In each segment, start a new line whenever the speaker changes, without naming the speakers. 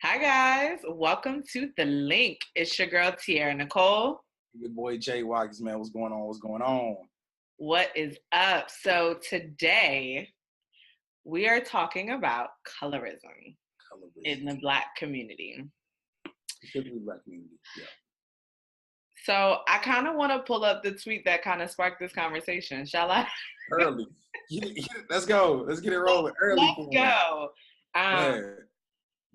Hi guys, welcome to The Link. It's your girl Tiara Nicole.
Your boy Jay Watkins, man. What's going on? What's going on?
What is up? So today we are talking about colorism in the
Colorism.
Black community.
Specifically Black community. Yeah.
So I kind of want to pull up the tweet that kind of sparked this conversation. Shall I?
Early. Let's go. Let's get it rolling. Early
Let's
for him.
go.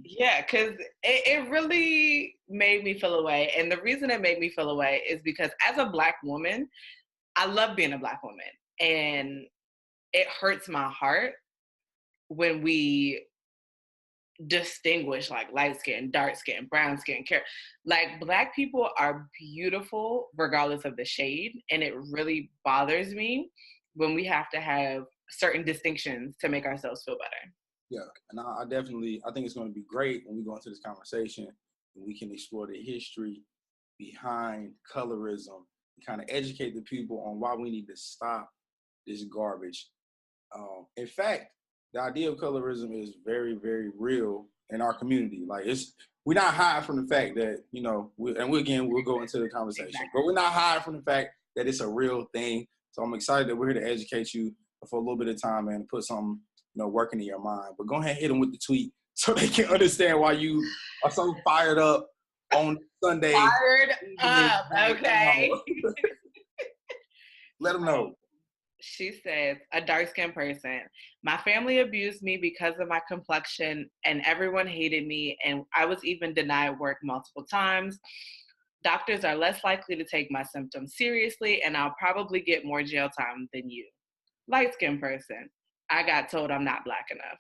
Yeah, because it really made me feel away. And the reason it made me feel away is because as a Black woman, I love being a Black woman. And it hurts my heart when we distinguish like light skin, dark skin, brown skin. Like Black people are beautiful regardless of the shade. And it really bothers me when we have to have certain distinctions to make ourselves feel better.
Yeah, and I think it's going to be great when we go into this conversation and we can explore the history behind colorism and kind of educate the people on why we need to stop this garbage. In fact, the idea of colorism is very, very real in our community. Like we're not hiding from the fact that, we'll go into the conversation,
Exactly.
but we're not hiding from the fact that it's a real thing. So I'm excited that we're here to educate you for a little bit of time and put some, working in your mind. But go ahead and hit them with the tweet so they can understand why you are so fired up on Sunday.
Fired up, okay.
Let them know.
She says, a dark-skinned person. My family abused me because of my complexion, and everyone hated me, and I was even denied work multiple times. Doctors are less likely to take my symptoms seriously, and I'll probably get more jail time than you. Light-skinned person. I got told I'm not Black enough.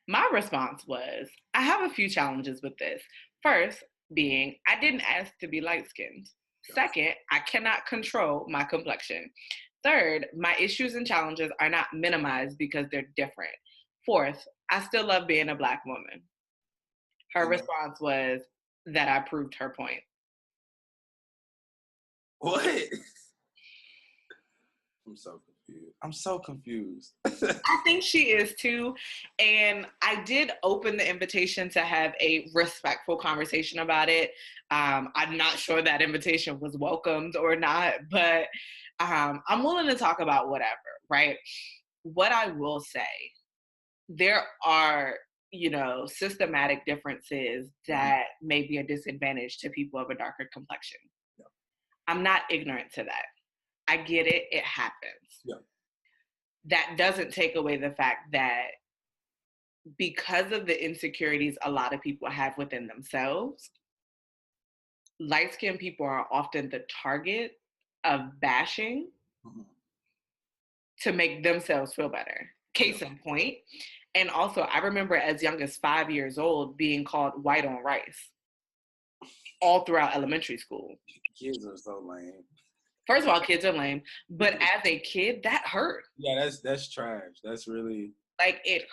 My response was, I have a few challenges with this. First, being, I didn't ask to be light-skinned. Second, I cannot control my complexion. Third, my issues and challenges are not minimized because they're different. Fourth, I still love being a Black woman. Her response was that I proved her point.
What? I'm so confused.
I think she is too. And I did open the invitation to have a respectful conversation about it. I'm not sure that invitation was welcomed or not, but I'm willing to talk about whatever, right? What I will say, there are, systematic differences that may be a disadvantage to people of a darker complexion.
Yeah.
I'm not ignorant to that. I get it. It happens.
Yeah.
That doesn't take away the fact that because of the insecurities a lot of people have within themselves, light-skinned people are often the target of bashing to make themselves feel better. Case in point. And also, I remember as young as 5 years old being called white on rice all throughout elementary school.
Kids are so lame.
First of all, kids are lame, but as a kid, that hurt.
Yeah, that's trash. That's really
it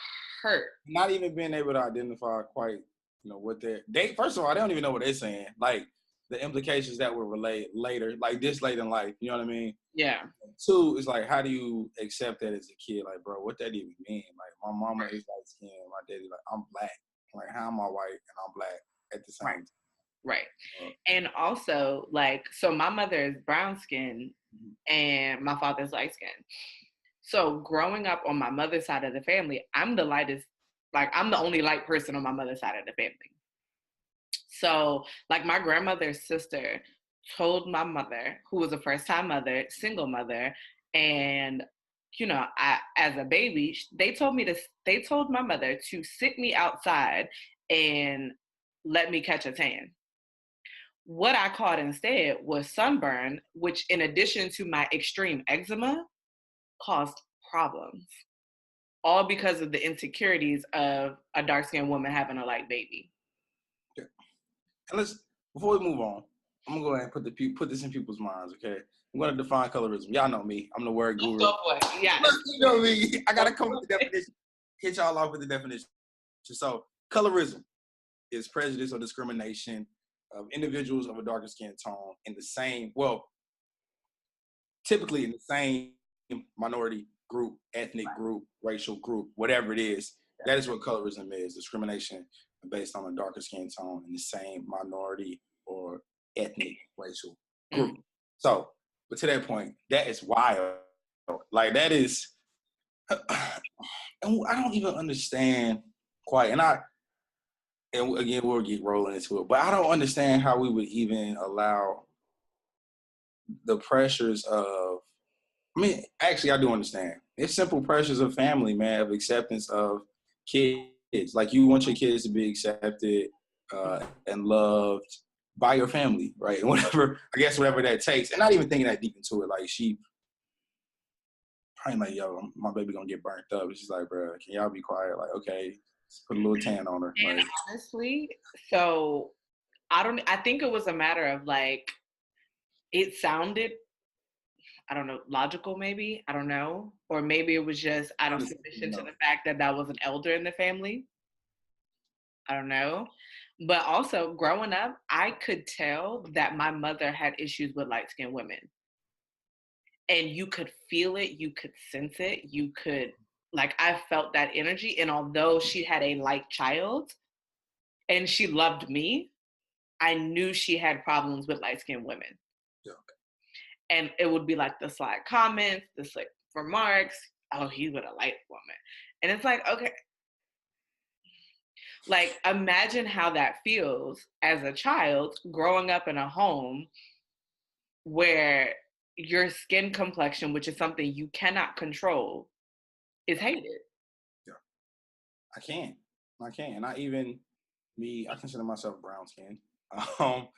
hurt.
Not even being able to identify quite, what they first of all, they don't even know what they're saying. Like the implications that will relate later, like this late in life, you know what I mean?
Yeah.
Two, it's like, how do you accept that as a kid? Like, bro, what that even mean? Like, my mama is light skinned, my daddy, like, I'm Black. Like, how am I white and I'm Black at the same time?
Right. And also, so my mother is brown skinned and my father's light skinned. So growing up on my mother's side of the family, I'm the lightest, I'm the only light person on my mother's side of the family. So my grandmother's sister told my mother, who was a first-time mother, single mother, and as a baby, they told my mother to sit me outside and let me catch a tan. What I caught instead was sunburn, which in addition to my extreme eczema, caused problems. All because of the insecurities of a dark-skinned woman having a light baby.
Okay. And before we move on, I'm gonna go ahead and put this in people's minds, okay? I'm gonna define colorism. Y'all know me. I'm the word guru.
Go for it. Yeah.
You know me. I gotta come with the definition. Hit y'all off with the definition. So colorism is prejudice or discrimination of individuals of a darker skin tone typically in the same minority group, ethnic group, racial group, whatever it is, That is what colorism is: discrimination based on a darker skin tone in the same minority or ethnic racial
Mm.
group. So, but to that point, that is wild. Like that is, and I don't even understand quite. And again, we'll get rolling into it, but I don't understand how we would even allow the pressures of. I mean, actually, I do understand. It's simple pressures of family, man, of acceptance of kids. Like you want your kids to be accepted and loved by your family, right? And whatever, I guess, whatever that takes. And not even thinking that deep into it. Like she probably like, yo, my baby gonna get burnt up. It's just like, bro, can y'all be quiet? Like, okay, let's put a little tan on her.
And
Like,
honestly, so I think it was a matter of like, it sounded, I don't know, logical maybe, I don't know. Or maybe it was just out of submission to the fact that that was an elder in the family. I don't know. But also growing up, I could tell that my mother had issues with light skinned women. And you could feel it, you could sense it, you could, like, I felt that energy. And although she had a light child and she loved me, I knew she had problems with light skinned women.
yeah.
And it would be like the sly comments, the slick remarks. Oh, he's with a light woman. And it's like, okay, like imagine how that feels as a child growing up in a home where your skin complexion, which is something you cannot control, is hated.
Yeah. I can. I can. And I consider myself brown skinned. Um,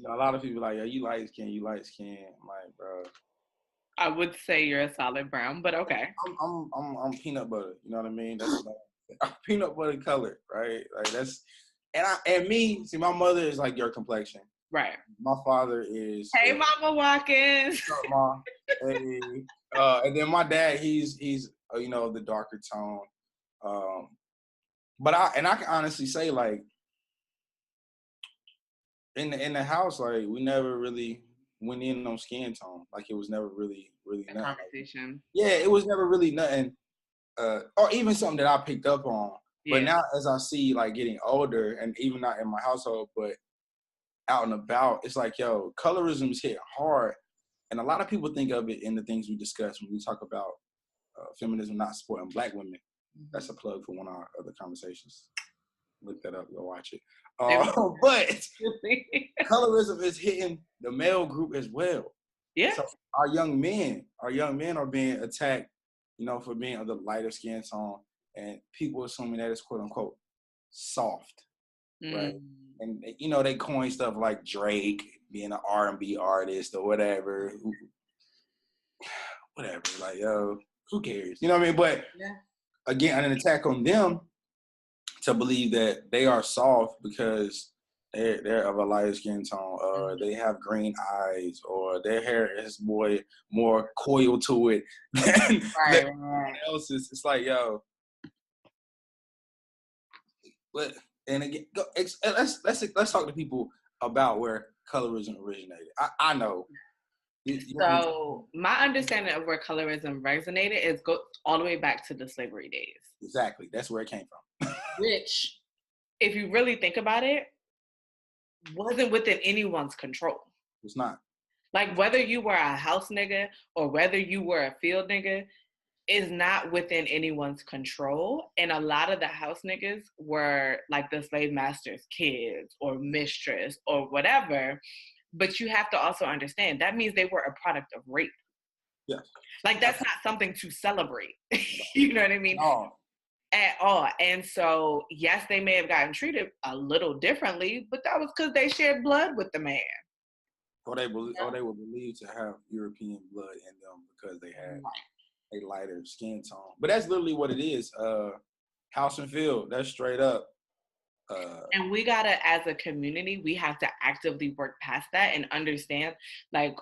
a lot of people like, yeah, you light skin, you light skin. I'm like, bro,
I would say you're a solid brown, but okay.
I'm peanut butter. You know what I mean? That's what I'm peanut butter colored, right? Like that's and me. See, my mother is like your complexion.
Right.
My father is.
Hey, Mama Watkins.
What's up, Ma? Hey. And then my dad, he's the darker tone. Um, but I can honestly say like in the house, like we never really went in on skin tone. Like it was never really
A
nothing.
conversation.
Yeah, it was never really nothing. Or even something that I picked up on. But
Yeah.
now as I see like getting older and even not in my household, but out and about, it's like, yo, colorism is hitting hard. And a lot of people think of it in the things we discuss when we talk about feminism not supporting Black women. That's a plug for one of our other conversations. Look that up, go watch it. But colorism is hitting the male group as well.
Yeah.
So our young men are being attacked, for being of the lighter skin tone, and people assuming that it's quote unquote soft, right? And they coin stuff like Drake being an R&B artist or whatever, whatever. Like, yo, who cares? You know what I mean? But again, an attack on them to believe that they are soft because they're of a lighter skin tone, or they have green eyes, or their hair is more coil to it than everyone else's. It's like, yo, but and again, let's talk to people about where colorism originated. I know.
So my understanding of where colorism resonated is go all the way back to the slavery days.
Exactly, that's where it came from.
Which, if you really think about it, wasn't within anyone's control.
It's not.
Like whether you were a house nigga or whether you were a field nigga is not within anyone's control. And a lot of the house niggas were like the slave master's kids or mistress or whatever. But you have to also understand that means they were a product of rape.
Yes.
Like that's not something to celebrate. You know what I mean?
No.
At all. And so, yes, they may have gotten treated a little differently, but that was because they shared blood with the man.
Or they were believed to have European blood in them because they had a lighter skin tone. But that's literally what it is. House and field. That's straight up.
And we gotta, as a community, we have to actively work past that and understand, like,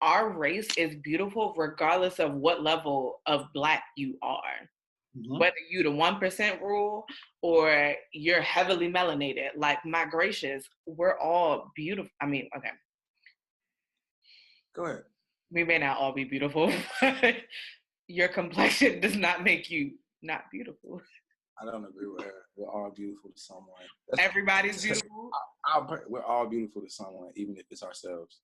our race is beautiful regardless of what level of Black you are. Mm-hmm. Whether you the 1% rule or you're heavily melanated, like my gracious, we're all beautiful. I mean, okay.
Go ahead.
We may not all be beautiful, but your complexion does not make you not beautiful.
I don't agree with her. We're all beautiful to someone.
Everybody's beautiful.
We're all beautiful to someone, even if it's ourselves.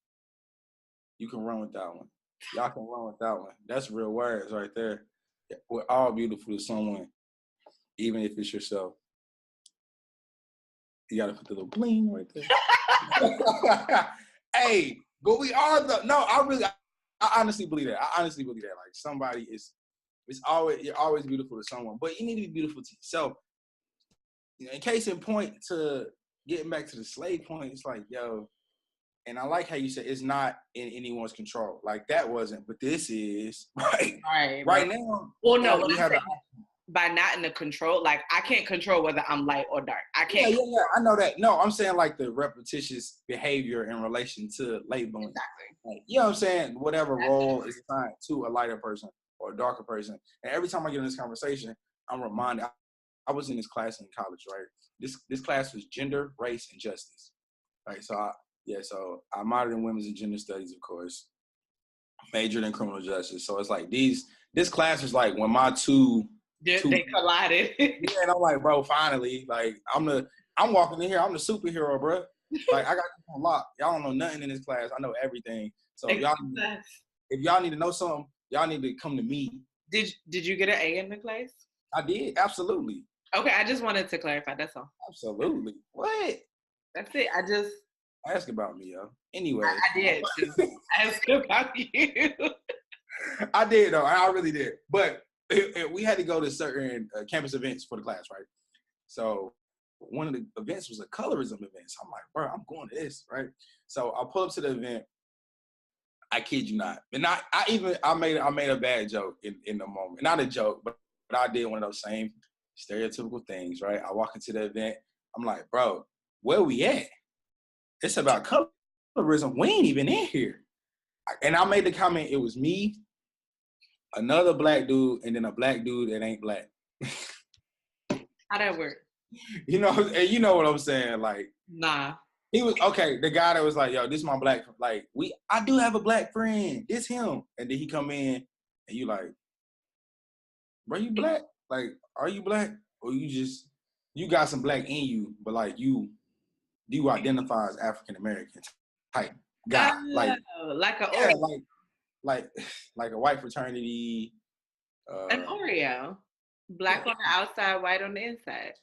You can run with that one. Y'all can run with that one. That's real words right there. We're all beautiful to someone, even if it's yourself. You gotta put the little bling right there. Hey, but we are the no. I honestly believe that. I honestly believe that. Like somebody is, you're always beautiful to someone, but you need to be beautiful to yourself. You know, in case in point, to getting back to the slave point, it's like, yo, and I like how you said it's not in anyone's control. Like that wasn't, but this is right. Right now.
Well, no, what I'm saying, by not in the control, like I can't control whether I'm light or dark. I can't.
Yeah, I know that. No, I'm saying like the repetitious behavior in relation to labeling.
Exactly.
Like, you know what I'm saying? Whatever role is assigned to a lighter person or a darker person. And every time I get in this conversation, I'm reminded. I was in this class in college, right? This class was gender, race, and justice. Right. So I minored in women's and gender studies, of course. Majored in criminal justice. So it's like this class is like when my two
they collided.
Yeah, and I'm like, bro, finally, like I'm walking in here, I'm the superhero, bro. Like I got this on lock. Y'all don't know nothing in this class. I know everything. So if y'all need to know something, y'all need to come to me.
Did you get an A in the class?
I did, absolutely.
Okay, I just wanted to clarify. That's all.
Absolutely. What?
That's it.
Ask about me, yo. Anyway,
I did ask about you.
I did though. I really did. But we had to go to certain campus events for the class, right? So one of the events was a colorism event. So I'm like, bro, I'm going to this, right? So I pull up to the event. I kid you not. And I made a bad joke in the moment. Not a joke, but I did one of those same stereotypical things, right? I walk into the event. I'm like, bro, where we at? It's about colorism. We ain't even in here. And I made the comment, it was me, another black dude, and then a black dude that ain't black.
How that work?
You know, and you know what I'm saying? Like,
nah.
He was okay. The guy that was like, "Yo, this is my black." Like, I do have a black friend. It's him. And then he come in, and you like, "Bro, you black? Like, are you black, or you got some black in you, but like you identify as African American type guy, like like a white fraternity,
an Oreo, black on the outside, white on the inside."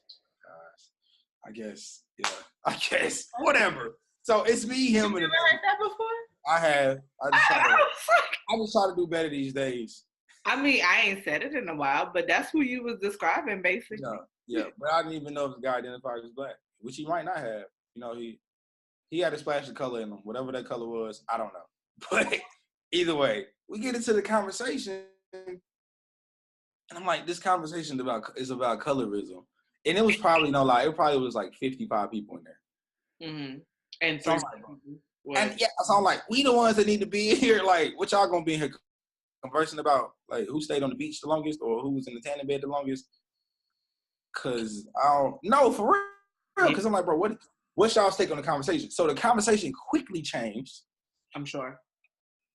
I guess, whatever. So it's me, him, and.
You ever heard that before?
I have. I just try to do better these days.
I mean, I ain't said it in a while, but that's who you was describing, basically.
Yeah. But I didn't even know if the guy identified as black, which he might not have. You know, he had a splash of color in him, whatever that color was. I don't know. But either way, we get into the conversation, and I'm like, this conversation is about colorism. And it was probably it probably was like 55 people in there.
Mm-hmm. And
so I'm like, we the ones that need to be in here. Like, what y'all gonna be in here conversing about? Like, who stayed on the beach the longest, or who was in the tanning bed the longest? Cause I don't know for real. Cause I'm like, bro, what's y'all's take on the conversation? So the conversation quickly changed.
I'm sure.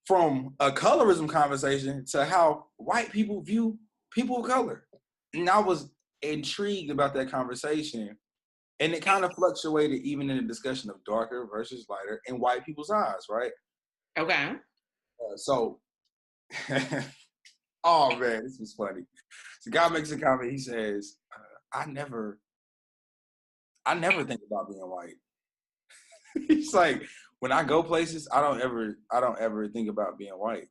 From a colorism conversation to how white people view people of color, and I was intrigued about that conversation, and it kind of fluctuated even in the discussion of darker versus lighter in white people's eyes, right?
Okay.
So, oh man, this was funny. So, guy makes a comment. He says, "I never think about being white." He's like, when I go places, I don't ever think about being white.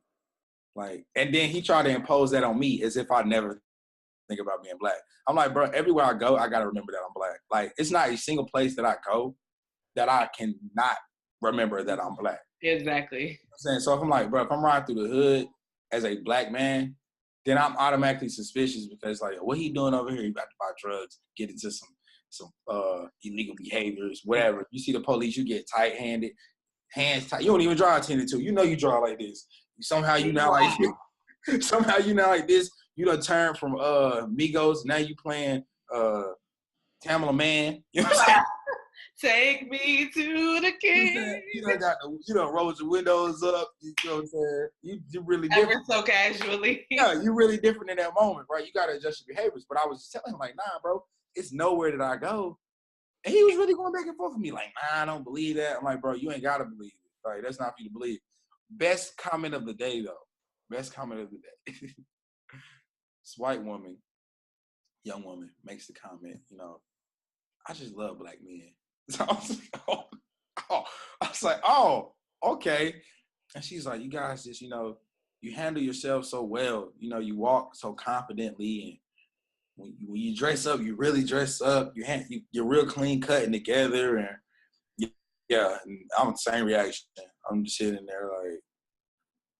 Like, and then he tried to impose that on me as if I never think about being black. I'm like, bro, everywhere I go, I gotta remember that I'm black. Like, it's not a single place that I go that I can not remember that I'm black.
Exactly.
You know what I'm saying? So if I'm like, bro, if I'm riding through the hood as a black man, then I'm automatically suspicious because like, what he doing over here? He about to buy drugs, get into some illegal behaviors, whatever. You see the police, you get tight-handed, hands tight. You don't even draw attention to. You know you draw like this. Somehow you now like this. You done turn from Migos, now you playing Tamala Man. You know what I'm saying?
Take me to the king.
You done rolled your windows up. You know what I'm saying? You really
Ever
different.
so casually.
Yeah, you really different in that moment, right? You gotta adjust your behaviors. But I was just telling him, like, nah, bro, it's nowhere that I go. And he was really going back and forth with me, like, nah, I don't believe that. I'm like, bro, you ain't gotta believe it. Like, that's not for you to believe. Best comment of the day, though. Best comment of the day. This white woman, young woman, makes the comment, I just love black men. So I was like, oh, okay. And she's like, you guys just, you handle yourself so well. You walk so confidently, and when you dress up, you really dress up. You're real clean cut and together, and yeah. And I'm the same reaction. I'm just sitting there like,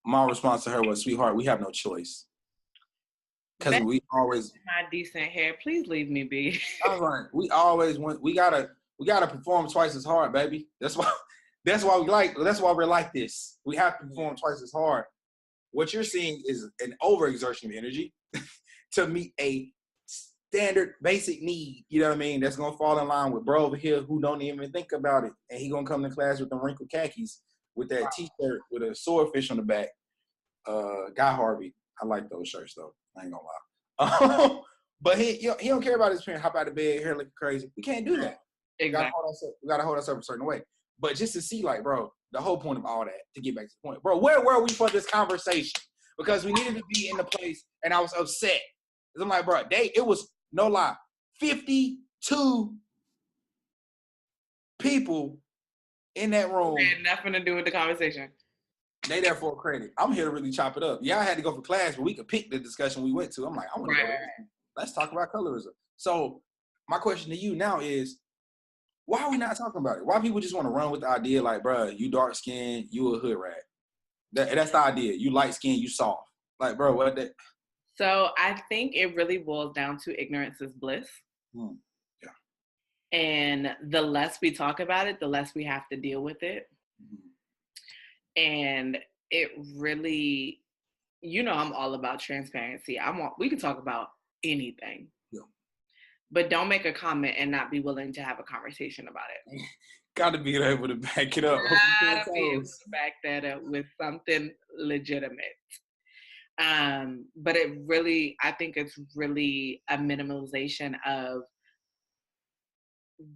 my response to her was, sweetheart, we have no choice. Because we always
my decent hair. Please leave me be.
I was like, we gotta perform twice as hard, baby. That's why we're like this. We have to perform twice as hard. What you're seeing is an overexertion of energy to meet a standard basic need. You know what I mean? That's gonna fall in line with bro over here who don't even think about it. And he gonna come to class with the wrinkled khakis with that t-shirt with a swordfish on the back. Guy Harvey. I like those shirts though. I ain't gonna lie. But he don't care about his parents. Hop out of bed, hair looking crazy. We can't do that.
Exactly.
We gotta hold ourselves a certain way. But just to see, like, bro, the whole point of all that, to get back to the point, bro, where were we for this conversation? Because we needed to be in the place, and I was upset. Because I'm like, bro, it was, no lie, 52 people in that room.
It had nothing to do with the conversation.
They there for credit. I'm here to really chop it up. Yeah, I had to go for class, but we could pick the discussion we went to. I'm like, I want to go to this. Let's talk about colorism. So my question to you now is, why are we not talking about it? Why people just want to run with the idea like, bro, you dark skinned, you a hood rat. That's the idea. You light skinned, you soft. Like, bro, what that?
So I think it really boils down to ignorance is bliss.
Yeah.
And the less we talk about it, the less we have to deal with it. And it really, I'm all about transparency. We can talk about anything.
Yeah.
But don't make a comment and not be willing to have a conversation about it.
Got to be able to back it up.
Got to be able to back that up with something legitimate. But I think it's really a minimalization of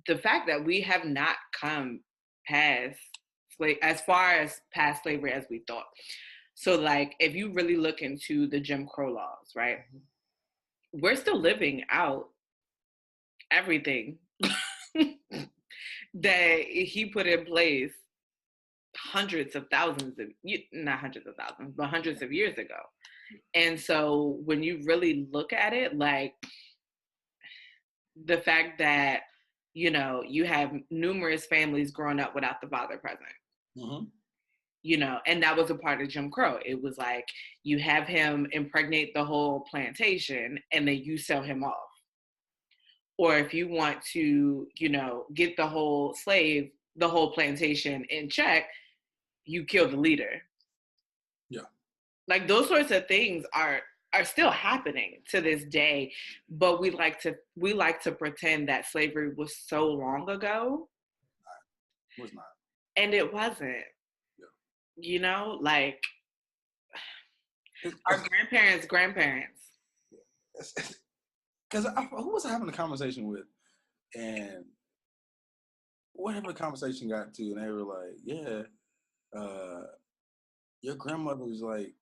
the fact that we have not come past as far as past slavery as we thought. So, like, if you really look into the Jim Crow laws, right, we're still living out everything that he put in place hundreds of years ago. And so when you really look at it, like, the fact that, you have numerous families growing up without the father present. And that was a part of Jim Crow. It was like, you have him impregnate the whole plantation and then you sell him off. Or if you want to, get the whole plantation in check, you kill the leader.
Yeah.
Like, those sorts of things are still happening to this day, but we like to pretend that slavery was so long ago.
It was not.
And it wasn't.
Yeah.
Like, our grandparents.
Because who was I having a conversation with? And whatever the conversation got to, and they were like, yeah, your grandmother's like,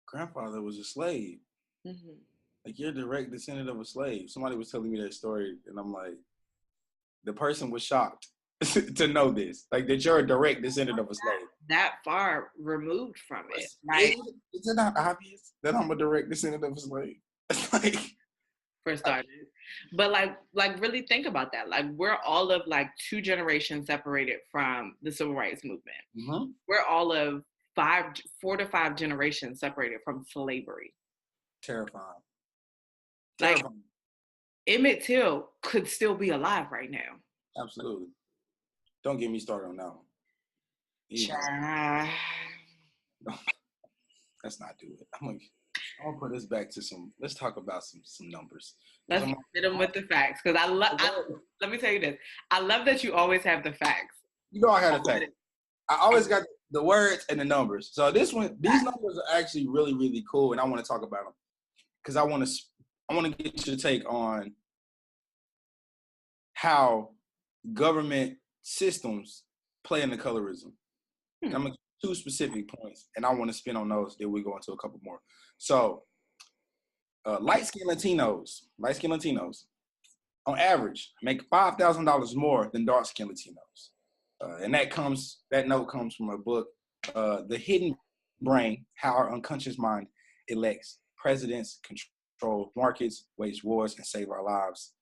grandfather was a slave. Mm-hmm. Like, you're a direct descendant of a slave. Somebody was telling me that story, and I'm like, the person was shocked to know this, like, that you're a direct descendant of a slave.
That far removed from it. Like,
is it not obvious that I'm a direct descendant of a slave? Like,
for starters. But like really think about that. Like, we're all of like 2 generations separated from the civil rights movement. Mm-hmm. We're all of 4 to 5 generations separated from slavery.
Terrifying.
Like, Emmett Till could still be alive right now.
Absolutely. Don't get me started on that one. Let's not do it. I'll put this back to let's talk about some numbers.
Let's hit them with the facts because let me tell you this. I love that you always have the facts.
You know I had a fact. I always got the words and the numbers. So these numbers are actually really, really cool, and I want to talk about them because I want to get your take on how government systems play into colorism. I'm gonna give 2 specific points, and I want to spin on those. Then we go into a couple more. So, light-skinned Latinos, on average, make $5,000 more than dark-skinned Latinos. And that note comes from a book, The Hidden Brain: How Our Unconscious Mind Elects Presidents, Control Markets, Wage Wars, and Save Our Lives.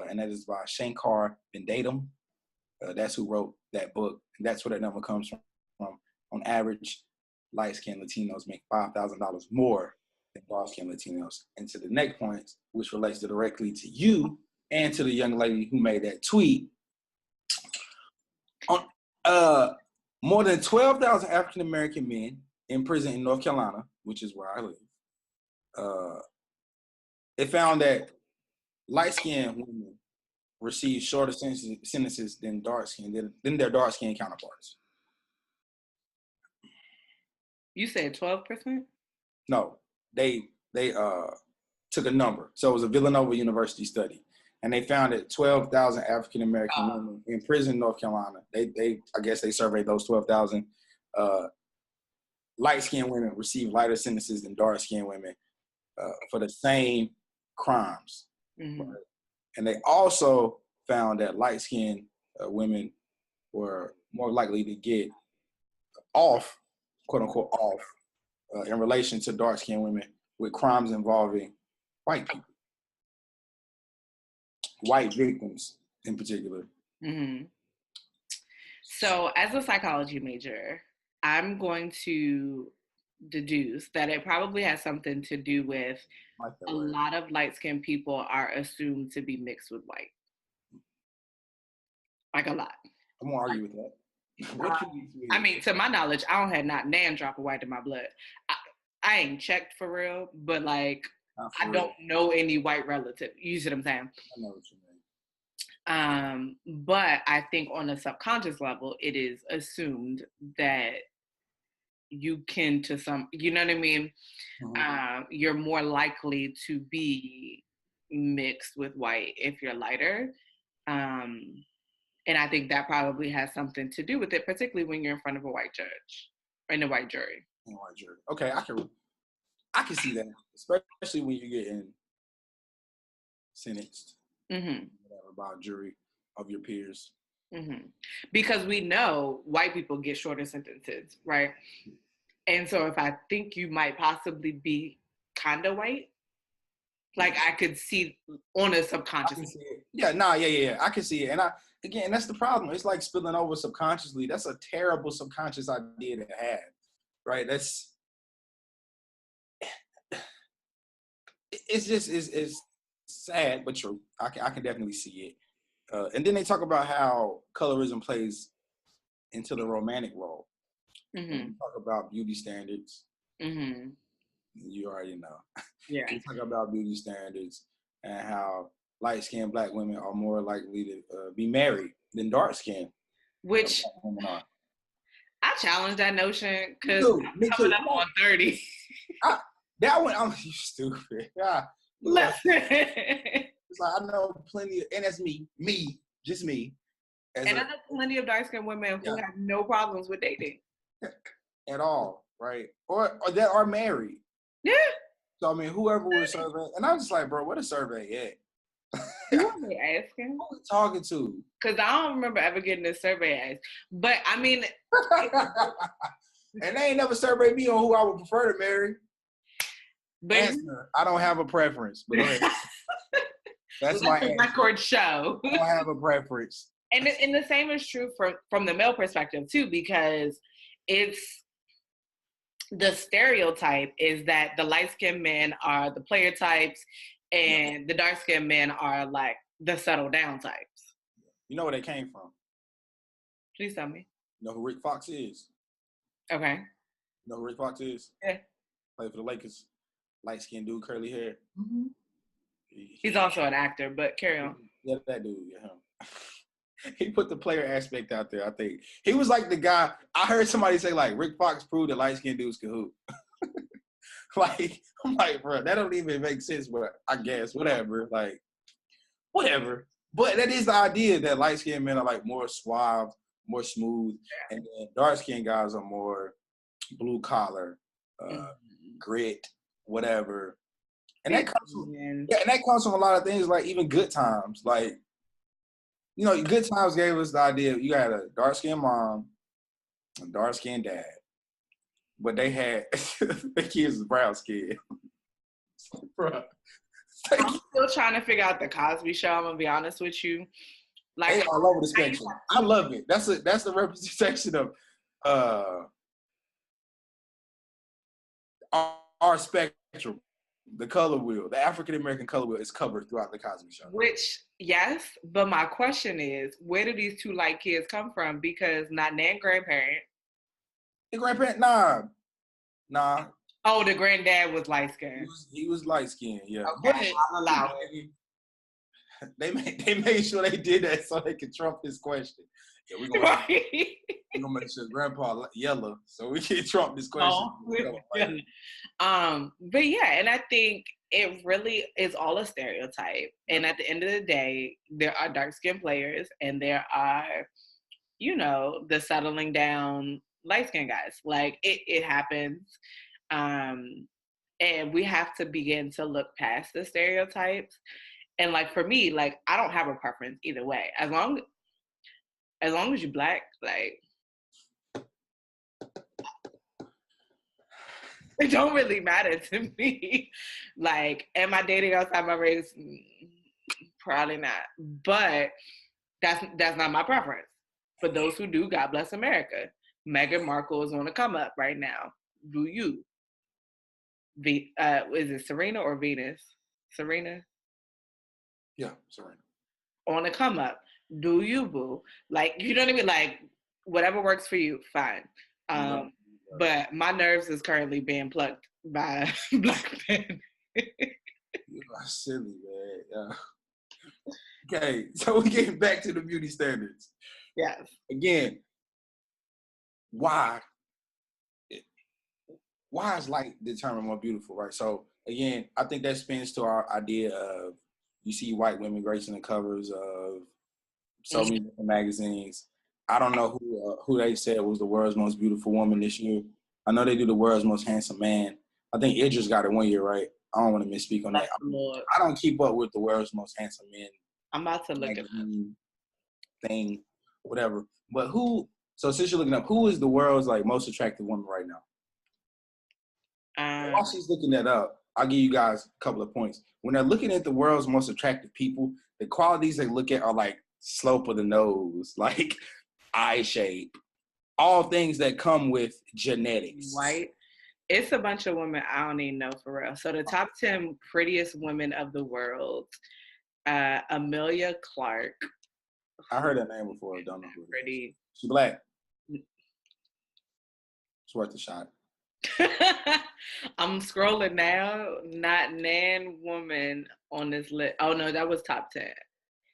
And that is by Shankar Vendatam. That's who wrote that book. And that's where that number comes from. On average, light-skinned Latinos make $5,000 more than dark-skinned Latinos. And to the next point, which relates directly to you and to the young lady who made that tweet, more than 12,000 African-American men in prison in North Carolina, which is where I live, it found that light-skinned women receive shorter sentences than their dark-skinned counterparts.
You said 12%?
No, they took a number. So it was a Villanova University study. And they found that 12,000 African-American women in prison in North Carolina, I guess they surveyed those 12,000 light-skinned women receive lighter sentences than dark-skinned women for the same crimes. Mm-hmm. Right? And they also found that light-skinned women were more likely to get off, quote-unquote off, in relation to dark-skinned women with crimes involving white people. White victims in particular.
Mm-hmm. So as a psychology major, I'm going to deduce that it probably has something to do with a lot of light-skinned people are assumed to be mixed with white. Like a lot.
I'm going to argue with that.
I mean, to my knowledge, I don't have not nan drop of white in my blood. I ain't checked for real, but like, I don't know any white relative. You see what I'm saying?
I know what you mean.
But I think on a subconscious level, it is assumed that you can to some, you know what I mean? Mm-hmm. You're more likely to be mixed with white if you're lighter. And I think that probably has something to do with it, particularly when you're in front of a white judge or in a white jury.
In a white jury. Okay, I can see that, especially when you're getting sentenced. Mm-hmm. By a jury of your peers.
Mm-hmm. Because we know white people get shorter sentences, right? And so if I think you might possibly be kind of white, like I could see on a subconscious level.
Yeah. I can see it. And again, that's the problem. It's like spilling over subconsciously. That's a terrible subconscious idea to have, right? It's sad, but true. I can definitely see it. And then they talk about how colorism plays into the romantic role. Mm-hmm. Talk about beauty standards. Mm-hmm. You already know.
Yeah.
We talk about beauty standards and how light-skinned Black women are more likely to be married than dark-skinned.
Which women are. I challenge that notion because I'm coming up on 30.
That one, you stupid. Yeah. It's like I know plenty, and that's just me.
And I know plenty of dark-skinned women who have no problems with dating.
At all, right? Or that are married.
Yeah.
So I mean, whoever was surveying, and I'm just like, bro, what a survey at?
Who are they asking?
Who are we talking to?
Because I don't remember ever getting a survey asked. But I mean,
and they ain't never surveyed me on who I would prefer to marry. But answer, I don't have a preference. But that's my
record show.
I don't have a preference.
And the same is true from the male perspective too, because it's the stereotype is that the light-skinned men are the player types and the dark-skinned men are like the settle down types.
You know where they came from?
Please tell me.
You know who Rick Fox is?
Okay.
You know who Rick Fox is?
Yeah.
Played for the Lakers. light skinned dude, curly hair.
Mm-hmm. He's also an actor, but carry on.
Yeah, that dude, yeah, him. He put the player aspect out there. I think he was like the guy. I heard somebody say like Rick Fox proved that light skinned dudes can hoop. Like I'm like, bro, that don't even make sense. But I guess whatever. Like whatever. But that is the idea that light skinned men are like more suave, more smooth, and then dark skinned guys are more blue collar, grit, whatever. And that comes from, and that comes from a lot of things, like even Good Times. Like, you know, Good Times gave us the idea you got a dark skinned mom, a dark skinned dad, but they had the kids was brown skinned. Bro.
I'm still trying to figure out the Cosby Show. I'm gonna be honest with you. Like,
they all over the spectrum. I love it. That's the representation of our spectrum. The color wheel, the African American color wheel, is covered throughout the Cosby Show.
Which, yes, but my question is, where do these two light kids come from? Because not Nan grandparent.
The grandparent, nah.
Oh, the granddad was light skinned.
He was light skinned, yeah.
Okay, I'll allow
it. They made sure they did that so they could trump this question. Yeah, we're gonna make sure Grandpa yellow so we can trump this question.
But yeah, and I think it really is all a stereotype. And at the end of the day, there are dark skinned players and there are, you know, the settling down light skinned guys. Like it happens. And we have to begin to look past the stereotypes. And like for me, like I don't have a preference either way. As long as you're black, like it don't really matter to me. Like, am I dating outside my race? Probably not. But that's not my preference. For those who do, God bless America. Meghan Markle is on the come up right now. Do you? Is it Serena or Venus? Serena?
Yeah, Serena.
On the come up. Do you, boo? Like, you know what I mean? Like, whatever works for you, fine. But my nerves is currently being plucked by black men.
You are silly, man. Okay, so we getting back to the beauty standards.
Yes.
Again, why is light determined more beautiful, right? So again, I think that spins to our idea of you see white women gracing the covers of so many different magazines. I don't know who they said was the world's most beautiful woman this year. I know they do the world's most handsome man. I think Idris got it one year, right? I don't want to misspeak on that. I don't keep up with the world's most handsome men.
I'm about to look at
thing, whatever. But so since you're looking up, who is the world's like most attractive woman right now? While she's looking that up, I'll give you guys a couple of points. When they're looking at the world's most attractive people, the qualities they look at are like slope of the nose, like eye shape, all things that come with genetics.
White. It's a bunch of women I don't even know for real. So the top 10 prettiest women of the world, Amelia Clark.
I heard that name before. I don't know who it is. She black. It's worth a shot.
I'm scrolling now. Not Nan woman on this list. Oh no, that was top 10.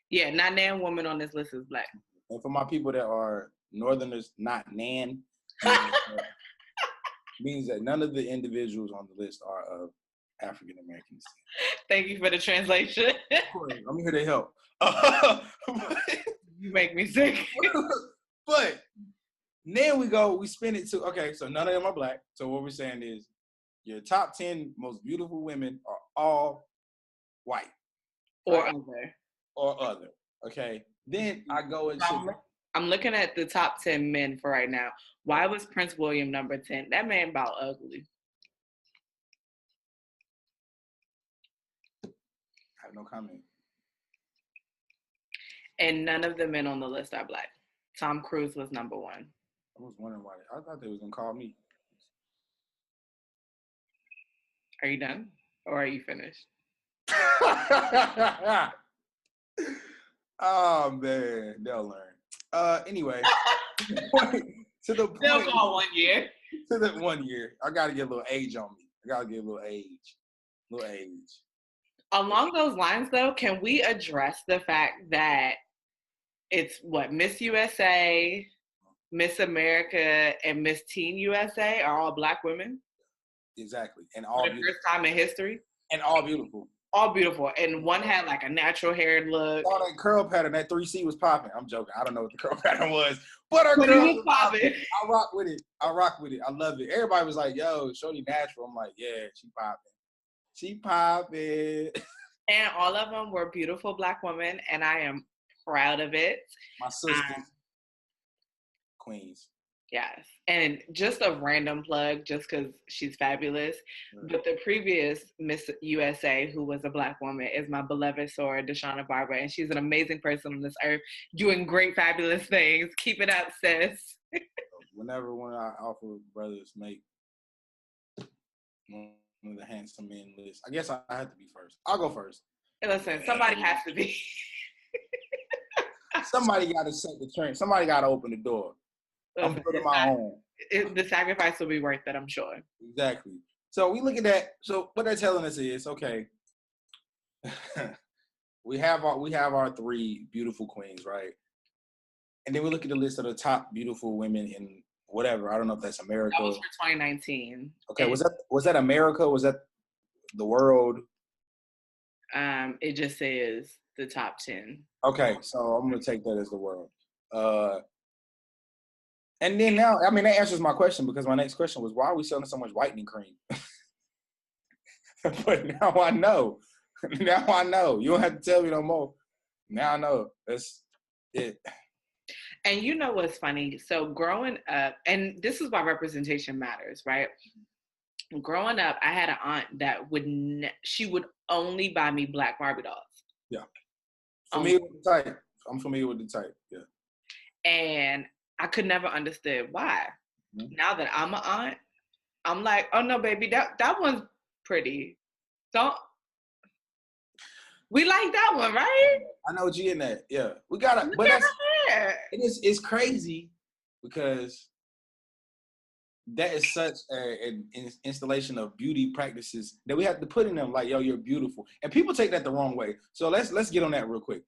Yeah, not Nan woman on this list is black.
And for my people that are Northerners, not Nan, means that none of the individuals on the list are of African Americans.
Thank you for the translation.
Of course, I'm here to help.
You make me sick.
But then we spin it to, okay, so none of them are black. So what we're saying is your top 10 most beautiful women are all white.
Or
other. Okay. Then I go into...
I'm looking at the top 10 men for right now. Why was Prince William number 10? That man about ugly.
I have no comment.
And none of the men on the list are black. Tom Cruise was number 1.
I was wondering why. I thought they was going to call me.
Are you done? Or are you finished?
Oh, man. They'll learn. Anyway. to the point.
They'll call 1 year.
To the 1 year. I got to get a little age on me. Little age.
Along those lines, though, can we address the fact that it's what Miss USA, Miss America, and Miss Teen USA are all Black women
Exactly. And
for
all
the
beautiful.
first time in history?
And all beautiful.
All beautiful, and one had like a natural haired look.
All that curl pattern, that 3C was popping. I'm joking. I don't know what the curl pattern was, but her
But it
curls
was
was popping.
popping.
I rock with it. I rock with it. I love it. Everybody was like, "Yo, shorty natural." I'm like, "Yeah, she popping. She popping."
And all of them were beautiful Black women, and I am proud of it.
My sisters, queens.
Yes. And just a random plug, just because she's fabulous. But the previous Miss USA, who was a Black woman, is my beloved Sora Deshauna Barber. And she's an amazing person on this earth, doing great, fabulous things. Keep it up, sis.
Whenever one of our Alpha brothers make one of the handsome men list, I guess I have to be first. I'll go first.
Hey, listen, somebody has to be.
Somebody got to set the trend. Somebody got to open the door. I'm building my own.
The sacrifice will be worth it, I'm sure.
Exactly. So we look at that. So what they're telling us is, okay, we have our three beautiful queens, right? And then we look at the list of the top beautiful women in whatever. I don't know if that's America.
That was for 2019.
Okay, was that America? Was that the world?
It just says the top 10.
Okay, so I'm gonna take that as the world. And then now, I mean, that answers my question, because my next question was, why are we selling so much whitening cream? But now I know. Now I know. You don't have to tell me no more. Now I know. That's it.
And you know what's funny? So growing up, and this is why representation matters, right? Growing up, I had an aunt that she would only buy me Black Barbie dolls.
Yeah. Familiar with the type. I'm familiar with the type. Yeah.
And I could never understand why. Mm-hmm. Now that I'm an aunt, I'm like, oh no, baby, that one's pretty. We like that one, right?
I know what you're in that. Yeah. We gotta, but it's crazy, because that is such an installation of beauty practices that we have to put in them, like, yo, you're beautiful. And people take that the wrong way. So let's get on that real quick.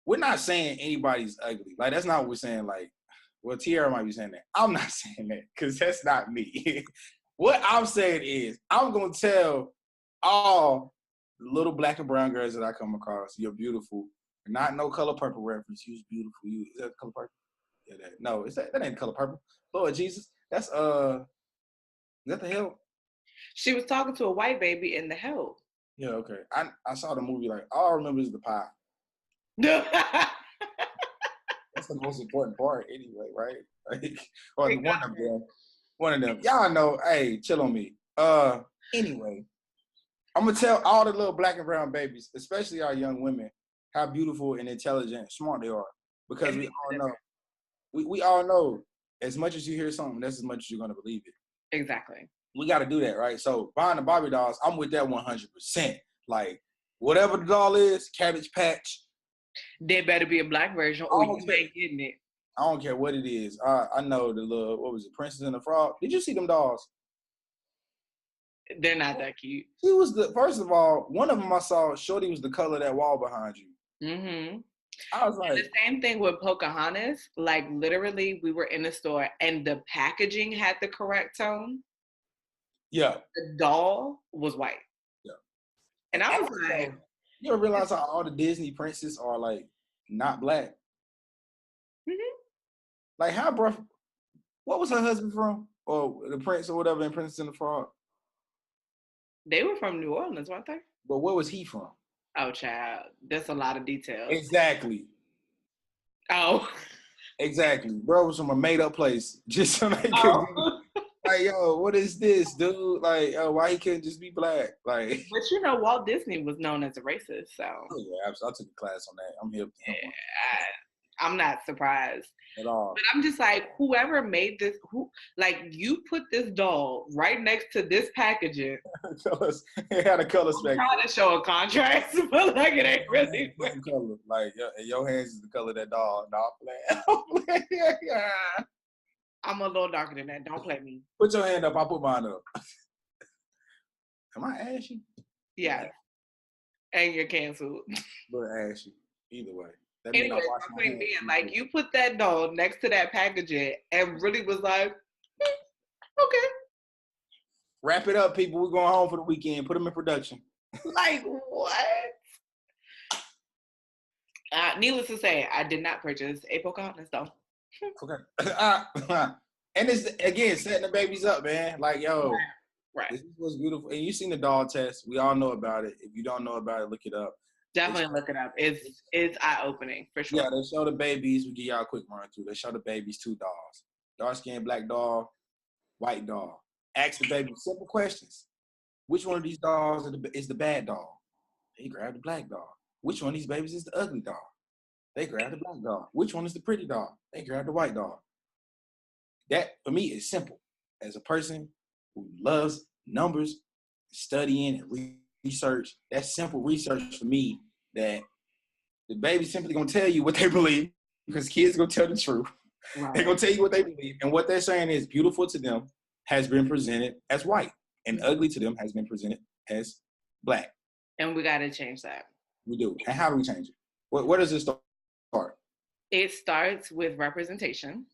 We're not saying anybody's ugly. Like, that's not what we're saying. Like, well, Tiara might be saying that. I'm not saying that, because that's not me. What I'm saying is, I'm going to tell all the little Black and brown girls that I come across, you're beautiful. Not no Color Purple reference. You're beautiful. Is that Color Purple? Yeah, no, that ain't Color Purple. Lord Jesus. That's, is that The Help?
She was talking to a white baby in The Help.
Yeah, okay. I saw the movie, like, all I remember is the pie. That's the most important part anyway, right? Like, or one of them. Y'all know, hey, chill on me. Anyway, I'm gonna tell all the little Black and brown babies, especially our young women, how beautiful and intelligent and smart they are. Because we all know, as much as you hear something, that's as much as you're gonna believe it.
Exactly.
We gotta do that, right? So buying the Barbie dolls, I'm with that 100%. Like, whatever the doll is, Cabbage Patch,
there better be a Black version, or you ain't getting it.
I don't care what it is. I know the little, what was it, Princess and the Frog? Did you see them dolls?
They're not that cute.
She was first of all, one of them I saw, shorty was the color of that wall behind you.
Mm-hmm.
I was like,
and the same thing with Pocahontas. Like, literally, we were in the store and the packaging had the correct tone.
Yeah.
The doll was white.
Yeah.
And I was like,
you ever realize how all the Disney princes are, like, not Black?
Mm-hmm.
Like, how, bro? What was her husband from? Or the prince or whatever in Princess and the Frog?
They were from New Orleans, weren't they?
But where was he from?
Oh, child. That's a lot of details.
Exactly.
Oh.
Exactly. Bro was from a made-up place. Just so they could like, yo, what is this, dude? Like, why he couldn't just be Black? Like,
but you know, Walt Disney was known as a racist, so.
Oh yeah, absolutely. I took a class on that. I'm hip.
I'm not surprised
at all.
But I'm just like, whoever made this, you put this doll right next to this packaging.
It had a color spectrum.
Trying to show a contrast, but like it ain't really.
Color. Like, your hands is the color of that doll.
I'm a little darker than that. Don't play me.
Put your hand up. I'll put mine up. Am I ashy?
Yeah, and you're canceled.
But ashy. Either way. That means I
Anyways,
wash
my
my
point
hands.
being, like, you put that doll next to that packaging and really was like, okay.
Wrap it up, people. We're going home for the weekend. Put them in production.
Like, what? Needless to say, I did not purchase a Pocahontas doll.
Okay. And it's, again, setting the babies up, man. Like, yo,
Right.
this is what's beautiful. And you seen the doll test. We all know about it. If you don't know about it, look it up.
Definitely look it up. It's eye-opening, for sure.
Yeah, they show the babies. We give y'all a quick run through. They show the babies 2 dolls. Dark-skinned black doll, white doll. Ask the baby simple questions. Which one of these dolls is the bad doll? They grab the black doll. Which one of these babies is the ugly doll? They grab the black doll. Which one is the pretty doll? They grab the white doll. That, for me, is simple. As a person who loves numbers, studying and research, that's simple research for me that the baby's simply going to tell you what they believe because kids going to tell the truth. Right. They're going to tell you what they believe. And what they're saying is beautiful to them has been presented as white and ugly to them has been presented as black.
And we got to change that.
We do. And how do we change it? Where does it start?
It starts with representation.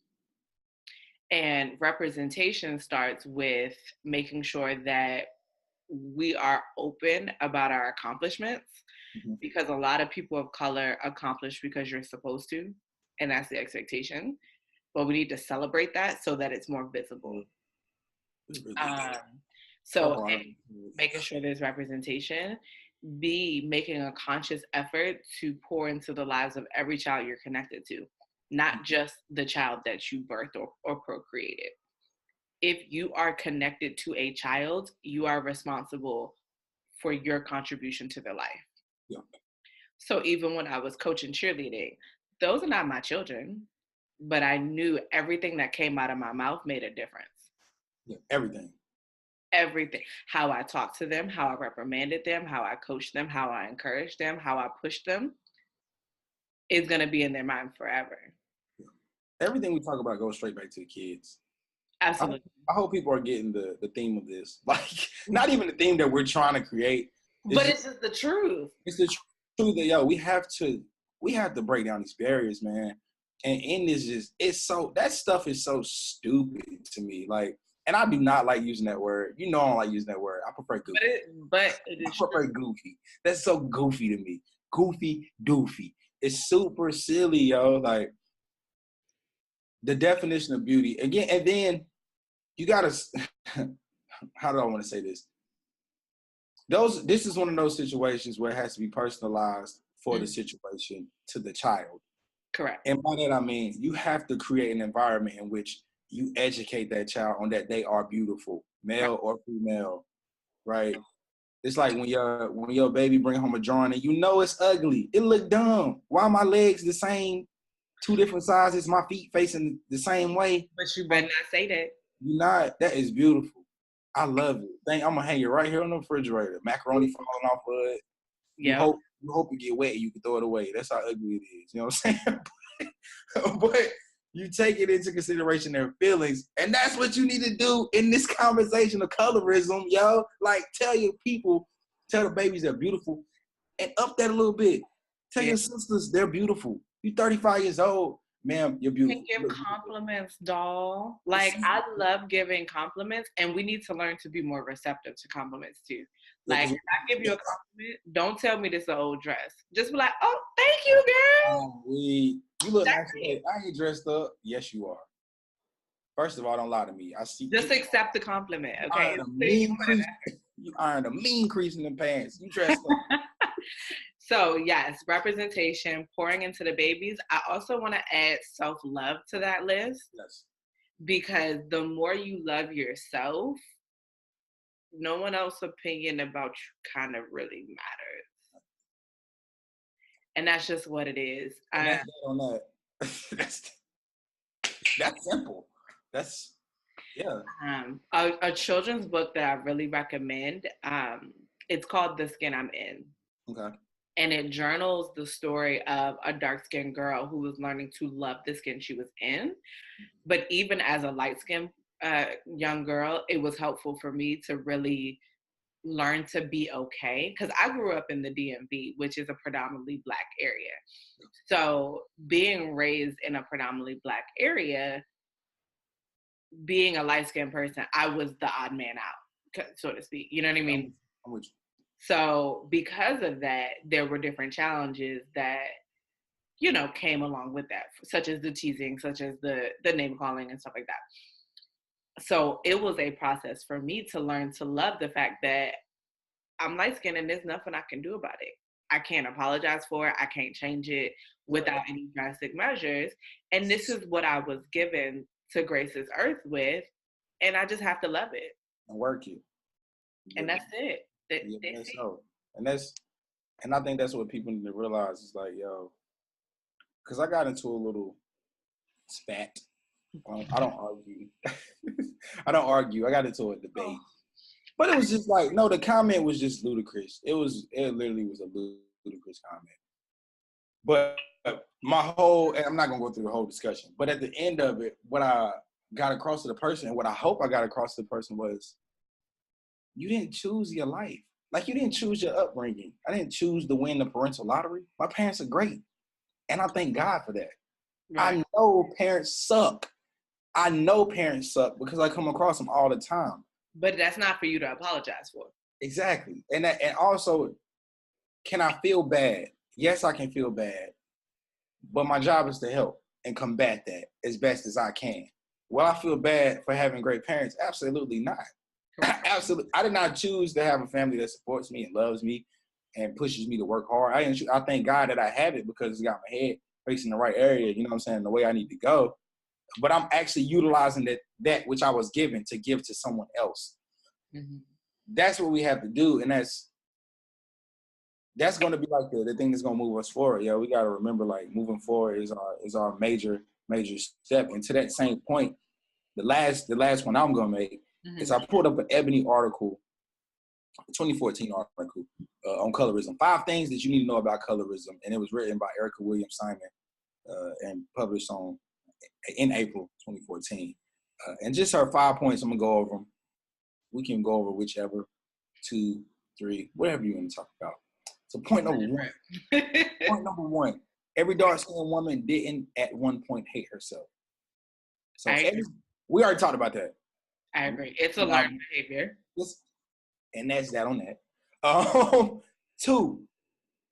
And representation starts with making sure that we are open about our accomplishments, because a lot of people of color accomplish because you're supposed to, and that's the expectation. But we need to celebrate that so that it's more visible. So A, making sure there's representation. B, making a conscious effort to pour into the lives of every child you're connected to, not just the child that you birthed or procreated. If you are connected to a child, you are responsible for your contribution to their life.
Yeah.
So even when I was coaching cheerleading, those are not my children, but I knew everything that came out of my mouth made a difference.
Yeah, everything.
Everything. How I talked to them, how I reprimanded them, how I coached them, how I encouraged them, how I pushed them is going to be in their mind forever.
Yeah. Everything we talk about goes straight back to the kids.
Absolutely.
I hope people are getting the theme of this. Like, not even the theme that we're trying to create.
It's just the truth.
It's the truth that, yo, we have to break down these barriers, man. And in this, that stuff is so stupid to me. Like, and I do not like using that word. You know I don't like using that word. I prefer goofy.
But it is
I prefer goofy. That's so goofy to me. Goofy, doofy. It's super silly, yo. Like, the definition of beauty. Again, and then you gotta, how do I want to say this? This is one of those situations where it has to be personalized for the situation to the child.
Correct.
And by that I mean you have to create an environment in which you educate that child on that they are beautiful, male or female, right? It's like when your baby bring home a drawing and you know it's ugly. It look dumb. Why are my legs the same, 2 different sizes, my feet facing the same way?
But you better not say that.
You're not. That is beautiful. I love it. I'm gonna hang it right here on the refrigerator. Macaroni falling off of it.
Yeah.
You hope it get wet and you can throw it away. That's how ugly it is. You know what I'm saying? But you take it into consideration their feelings, and that's what you need to do in this conversation of colorism, yo. Like, tell the babies they're beautiful, and up that a little bit. Tell your sisters they're beautiful. You're 35 years old. Ma'am, you're beautiful.
You can give compliments, doll. Like, I love giving compliments, and we need to learn to be more receptive to compliments too. Like, if I give you a compliment, don't tell me this is an old dress. Just be like, oh, thank you, girl.
You look nice today. I ain't dressed up. Yes, you are. First of all, don't lie to me. I see.
Just accept the compliment, okay?
You ironed a mean crease in the pants. You dressed up.
So yes, representation, pouring into the babies. I also want to add self-love to that list.
Yes.
Because the more you love yourself, no one else's opinion about you kind of really matters. And that's just what it is.
That's on that. That's simple. That's, yeah.
A children's book that I really recommend, it's called The Skin I'm In.
Okay.
And it journals the story of a dark-skinned girl who was learning to love the skin she was in. But even as a light-skinned young girl, it was helpful for me to really learn to be okay, because I grew up in the DMV, which is a predominantly Black area. So being raised in a predominantly Black area, being a light-skinned person, I was the odd man out, so to speak. You know what I mean?
I'm with you.
So because of that, there were different challenges that, you know, came along with that, such as the teasing, such as the name calling and stuff like that. So it was a process for me to learn to love the fact that I'm light skinned and there's nothing I can do about it. I can't apologize for it. I can't change it without any drastic measures. And this is what I was given to grace this earth with. And I just have to love it.
And work it.
And that's it.
That's so. And I think that's what people need to realize is like, yo, because I got into a little spat. I don't argue. I don't argue. I got into a debate. But it was just like, no, the comment was just ludicrous. It literally was a ludicrous comment. But and I'm not going to go through the whole discussion, but at the end of it, what I got across to the person and what I hope I got across to the person was, you didn't choose your life. Like, you didn't choose your upbringing. I didn't choose to win the parental lottery. My parents are great. And I thank God for that. Right. I know parents suck. Because I come across them all the time.
But that's not for you to apologize for.
Exactly. And also, can I feel bad? Yes, I can feel bad. But my job is to help and combat that as best as I can. Will I feel bad for having great parents? Absolutely not. Absolutely. I did not choose to have a family that supports me and loves me and pushes me to work hard. I thank God that I have it because it's got my head facing the right area, you know what I'm saying, the way I need to go. But I'm actually utilizing that which I was given to give to someone else. Mm-hmm. That's what we have to do. And that's going to be like the thing that's going to move us forward. Yeah, we got to remember, like, moving forward is our major step. And to that same point, the last one I'm going to make is I pulled up an Ebony article, a 2014 article on colorism. 5 things that you need to know about colorism. And it was written by Erica Williams Simon and published in April 2014. And just her 5 points, I'm going to go over them. We can go over whichever, 2, 3, whatever you want to talk about. So point number one, every dark-skinned woman didn't at one point hate herself. So we already talked about that.
I agree. It's a learned behavior.
And that's that on that. 2,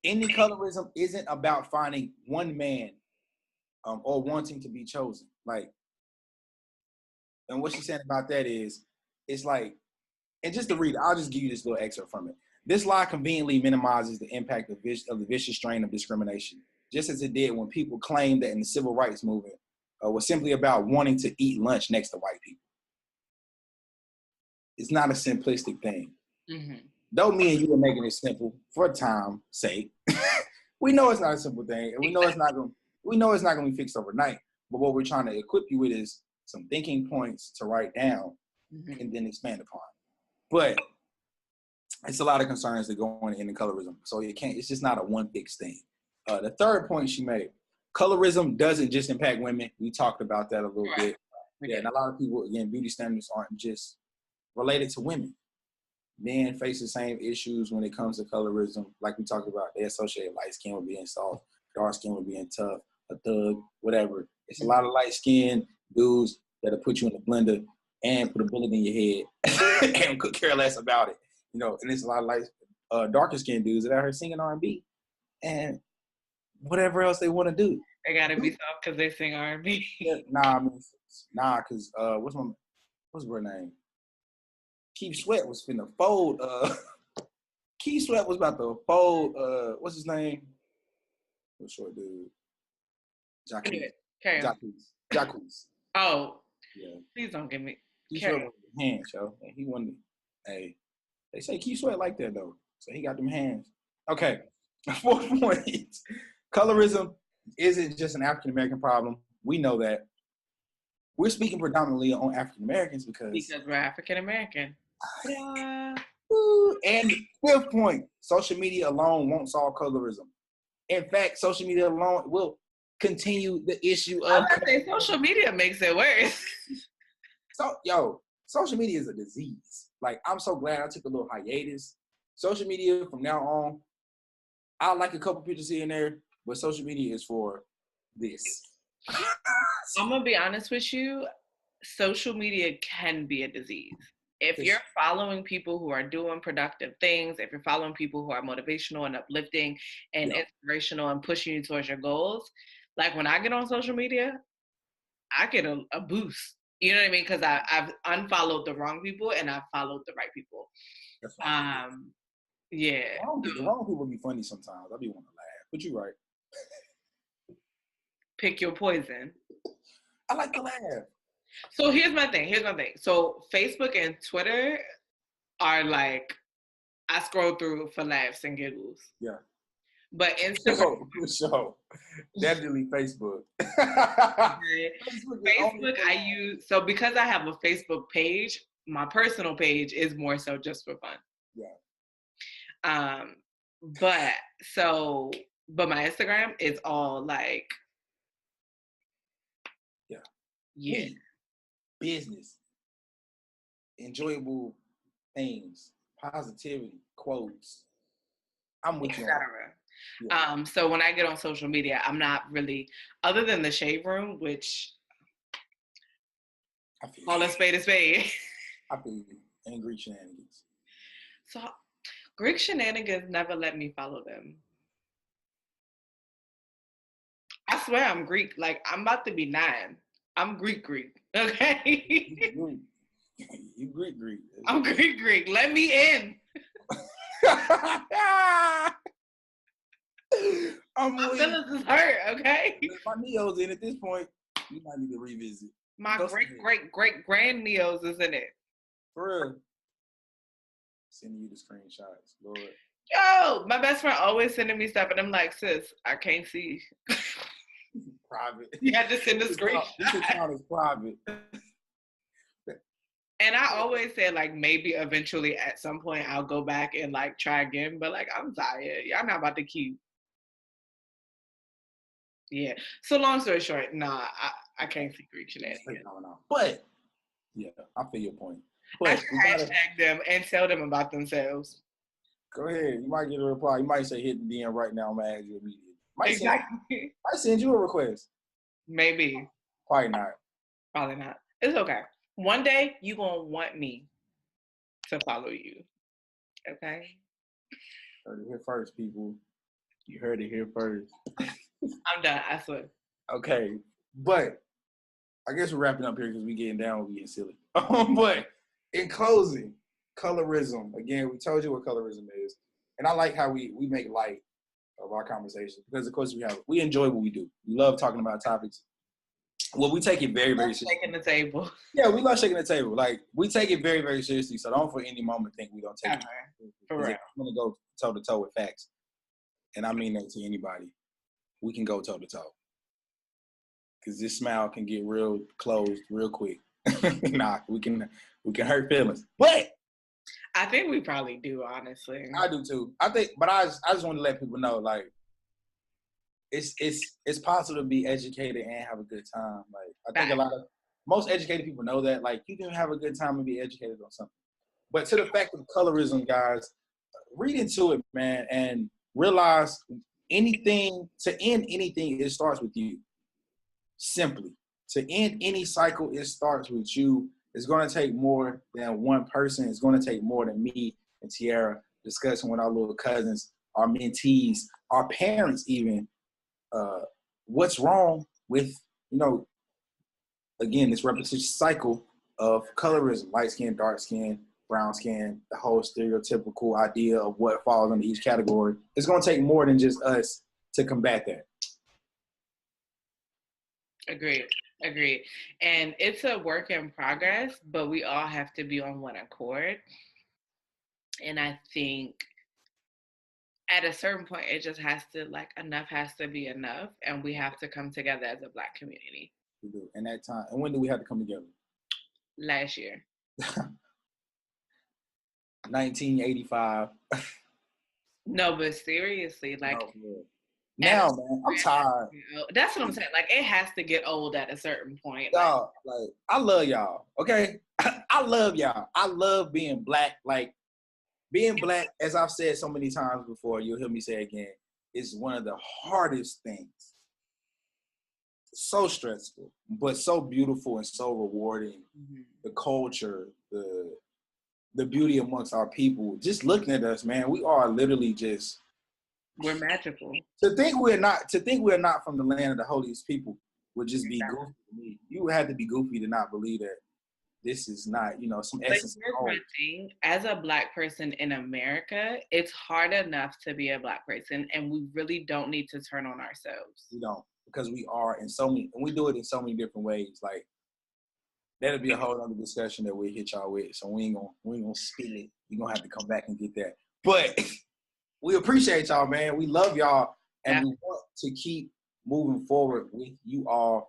ending colorism isn't about finding one man or wanting to be chosen. Like, and what she's saying about that is, it's like, and just to read, I'll just give you this little excerpt from it. This lie conveniently minimizes the impact of the vicious strain of discrimination, just as it did when people claimed that in the civil rights movement was simply about wanting to eat lunch next to white people. It's not a simplistic thing. Mm-hmm. Though me and you are making it simple for time's sake, we know it's not a simple thing, and we know it's not going to be fixed overnight. But what we're trying to equip you with is some thinking points to write down and then expand upon. But it's a lot of concerns that go on in the colorism. So it's just not a one fixed thing. The third point she made, colorism doesn't just impact women. We talked about that a little bit. Yeah, and a lot of people, again, beauty standards aren't just related to women. Men face the same issues when it comes to colorism. Like we talked about, they associate light skin with being soft, dark skin with being tough, a thug, whatever. It's a lot of light skinned dudes that'll put you in the blender and put a bullet in your head and could care less about it. You know, and it's a lot of light, darker skinned dudes that are out here singing R&B and whatever else they want to do.
They gotta be soft because they sing R&B.
Because what's her name? Keith Sweat was finna fold. Keith Sweat was about to fold. What's his name? What short dude? Jacquees.
Oh, yeah. Please don't give me.
Keith Sweat with his hands, yo. And he wanted. Hey, they say Keith Sweat like that though, so he got them hands. Okay. 4th point. Colorism isn't just an African American problem. We know that. We're speaking predominantly on African Americans because
we're African American.
And 5th point, social media alone won't solve colorism. In fact, social media alone will continue the issue of.
I say social media makes it worse.
So, social media is a disease. Like, I'm so glad I took a little hiatus. Social media from now on, I like a couple pictures here and there, but social media is for this.
I'm gonna be honest with you. Social media can be a disease. If you're following people who are doing productive things, if you're following people who are motivational and uplifting and inspirational and pushing you towards your goals, like when I get on social media, I get a boost. You know what I mean? Because I've unfollowed the wrong people and I've followed the right people.
That's right.
Yeah.
The wrong people be funny sometimes. I be wanting to laugh, but you're right.
Pick your poison.
I like to laugh.
So here's my thing. So Facebook and Twitter are like, I scroll through for laughs and giggles.
Yeah.
But Instagram.
For sure. Definitely Facebook.
Facebook I use, so because I have a Facebook page, my personal page is more so just for fun.
Yeah.
But my Instagram is all like,
yeah. Business, enjoyable things, positivity, quotes. I'm with you.
Yeah. So when I get on social media, I'm not really, other than the shade room, which call a spade a spade.
I feel you. And Greek shenanigans.
So Greek shenanigans never let me follow them. I swear I'm Greek. Like, I'm about to be 9. I'm Greek. Okay?
You Greek.
I'm Greek. Let me in. My feelings is hurt, okay?
My Neo's in at this point. You might need to revisit.
My great grand Neo's is in it.
For real. Sending you the screenshots, Lord.
Yo, my best friend always sending me stuff, and I'm like, sis, I can't see.
Private.
You had to send a screenshot.
This account is private.
And I always say, like, maybe eventually at some point I'll go back and, like, try again. But, like, I'm tired. Y'all not about to keep. Yeah. So, long story short, nah, I can't see Greek shenanigans.
But, yeah, I feel your point. But
I should hashtag them and tell them about themselves.
Go ahead. You might get a reply. You might say, hit the DM right now. I'm going to add you immediately.
Exactly.
Might send you a request.
Maybe.
Probably not.
It's okay. One day, you're going to want me to follow you. Okay?
Heard it here first, people. You heard it here first.
I'm done. I swear.
Okay. But I guess we're wrapping up here because we're getting silly. But in closing, colorism. Again, we told you what colorism is. And I like how we make light of our conversation because, of course, we enjoy what we do. We love talking about topics. Well, we take it very, very seriously.
Shaking the table.
Yeah, we love shaking the table. Like, we take it very, very seriously. So don't for any moment think we don't take it.
For real.
I'm going to go toe-to-toe with facts. And I mean that to anybody. We can go toe-to-toe. Because this smile can get real closed real quick. Nah, we can hurt feelings. But
I think we probably do, honestly.
I do too. I just want to let people know, like, it's possible to be educated and have a good time. Like, I think most educated people know that. Like, you can have a good time and be educated on something. But to the fact of colorism, guys, read into it, man, and realize to end anything, it starts with you. Simply. To end any cycle, it starts with you. It's going to take more than one person. It's going to take more than me and Tiara discussing with our little cousins, our mentees, our parents even, what's wrong with, again, this repetitious cycle of colorism, light skin, dark skin, brown skin, the whole stereotypical idea of what falls into each category. It's going to take more than just us to combat that.
Agreed. And it's a work in progress, but we all have to be on one accord. And I think at a certain point, it just has to, like, enough has to be enough. And we have to come together as a Black community.
We do. And that time. And when do we have to come together?
Last year.
1985.
No, but seriously, like.
Now, man, I'm tired.
That's what I'm saying. Like, it has to get old at a certain point.
Y'all, like, I love y'all, okay? I love y'all. I love being black. Like being black, as I've said so many times before, you'll hear me say again, is one of the hardest things. So stressful, but so beautiful and so rewarding. Mm-hmm. The culture, the beauty amongst our people. Just looking at us, man, we are literally just.
We're magical.
To think we're not from the land of the holiest people would just be goofy to me. You would have to be goofy to not believe that this is not, some essence.
One thing, as a Black person in America, it's hard enough to be a Black person, and we really don't need to turn on ourselves.
We don't, because we are in so many, and we do it in so many different ways. Like that'll be a whole other discussion that we'll hit y'all with. So we ain't gonna spill it. You're gonna have to come back and get that. But we appreciate y'all, man. We love y'all, and we want to keep moving forward with you all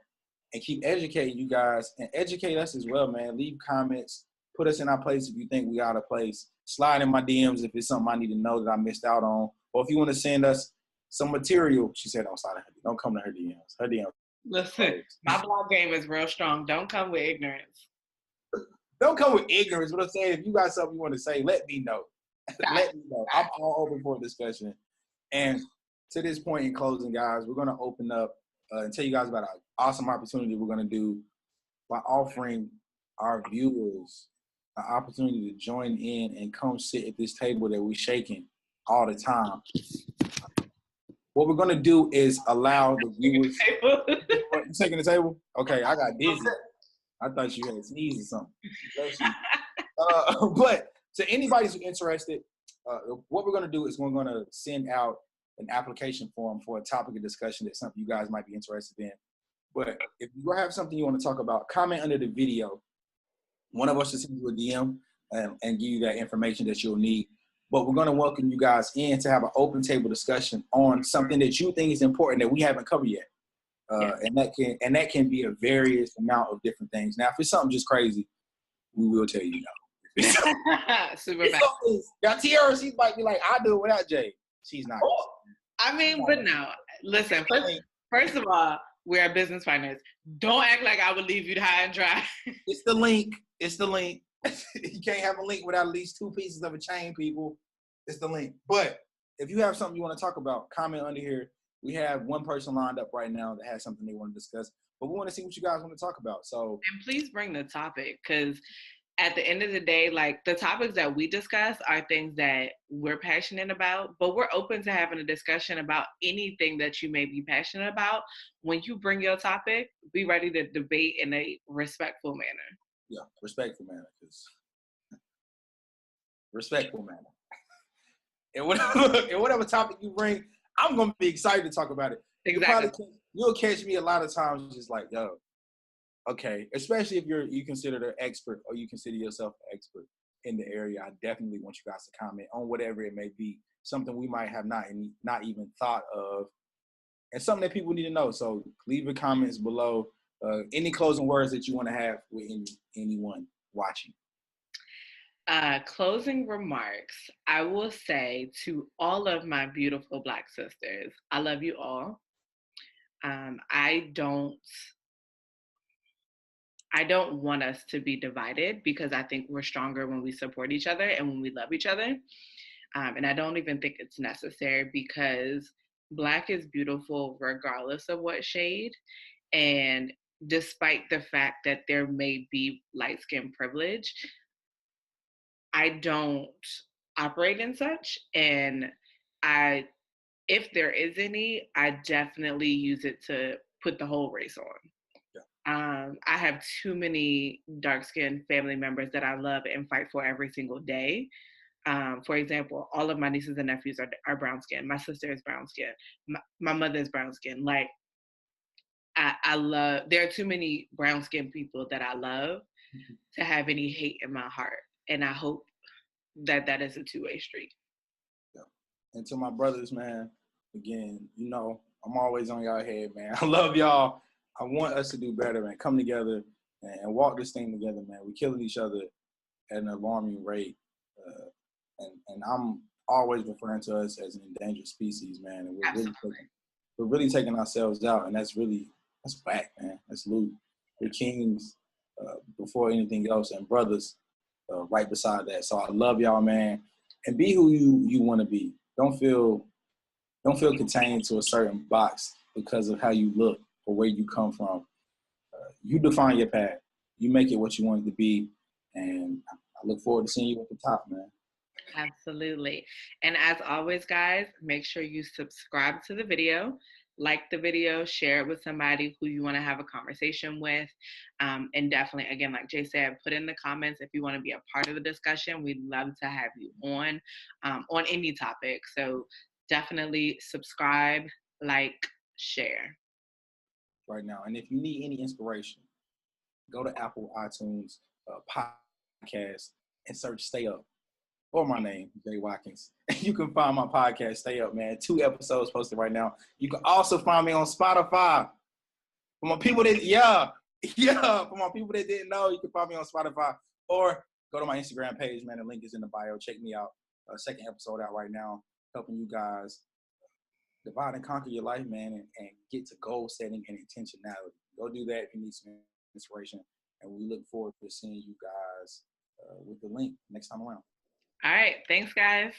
and keep educating you guys and educate us as well, man. Leave comments, put us in our place if you think we out of place. Slide in my DMs if it's something I need to know that I missed out on. Or if you want to send us some material, she said don't slide in her DMs. Don't come to her DMs. Her DMs.
Listen, my blog game is real strong. Don't come with ignorance.
Don't come with ignorance. What I'm saying, if you got something you want to say, let me know. Let me know. I'm all open for a discussion. And to this point in closing, guys, we're going to open up and tell you guys about an awesome opportunity we're going to do by offering our viewers an opportunity to join in and come sit at this table that we're shaking all the time. What we're going to do is allow the viewers... You taking the table? Okay, I got dizzy. I thought you had sneezed or something. But to anybody who's interested, what we're going to do is we're going to send out an application form for a topic of discussion that's something you guys might be interested in. But if you have something you want to talk about, comment under the video. One of us will send you a DM and give you that information that you'll need. But we're going to welcome you guys in to have an open table discussion on something that you think is important that we haven't covered yet. And that can be a various amount of different things. Now, if it's something just crazy, we will tell you no.
Super bad.
Now, Tiara, she might be like, I do it without Jay. She's not.
I mean, but no. Listen, first of all, we're business partners. Don't act like I would leave you high and dry.
It's the link. You can't have a link without at least 2 pieces of a chain, people. It's the link. But if you have something you want to talk about, comment under here. We have one person lined up right now that has something they want to discuss. But we want to see what you guys want to talk about. So,
and please bring the topic, because at the end of the day, like, the topics that we discuss are things that we're passionate about, but we're open to having a discussion about anything that you may be passionate about. When you bring your topic, be ready to debate in a respectful manner.
Yeah, respectful manner. Respectful manner. And whatever topic you bring, I'm going to be excited to talk about it.
Exactly.
You'll catch me a lot of times just like, yo, okay, especially if you consider an expert or you consider yourself an expert in the area. I definitely want you guys to comment on whatever it may be, something we might have not even thought of, and something that people need to know. So leave your comments below. Any closing words that you want to have with anyone watching?
Closing remarks, I will say to all of my beautiful Black sisters, I love you all. I don't want us to be divided, because I think we're stronger when we support each other and when we love each other. And I don't even think it's necessary, because Black is beautiful regardless of what shade. And despite the fact that there may be light skin privilege, I don't operate in such. And if there is any, I definitely use it to put the whole race on. I have too many dark-skinned family members that I love and fight for every single day. For example, all of my nieces and nephews are brown skin. My sister is brown skin. My mother is brown skin. Like, I love, there are too many brown skinned people that I love to have any hate in my heart. And I hope that is a two-way street.
Yeah. And to my brothers, man, again, I'm always on y'all head, man. I love y'all. I want us to do better, man. Come together and walk this thing together, man. We're killing each other at an alarming rate. And I'm always referring to us as an endangered species, man. And we're really taking ourselves out. And that's whack, man. That's loot. We're kings. before anything else, and brothers right beside that. So I love y'all, man, and be who you want to be. Don't feel contained to a certain box because of how you look or where you come from. You define your path. You make it what you want it to be, and I look forward to seeing you at the top, man.
Absolutely. And as always, guys, make sure you subscribe to the video, like the video, share it with somebody who you want to have a conversation with. And definitely, again, like Jay said, put in the comments if you want to be a part of the discussion. We'd love to have you on any topic. So definitely subscribe, like, share.
Right now, and if you need any inspiration, go to Apple iTunes podcast and search "Stay Up" or my name, Jay Watkins. You can find my podcast, Stay Up, man. 2 episodes posted right now. You can also find me on Spotify. For my people that, for my people that didn't know, you can find me on Spotify or go to my Instagram page, man. The link is in the bio. Check me out. Second episode out right now, helping you guys divide and conquer your life, man, and get to goal setting and intentionality. Go do that if you need some inspiration. And we look forward to seeing you guys with the link next time around.
All right. Thanks, guys.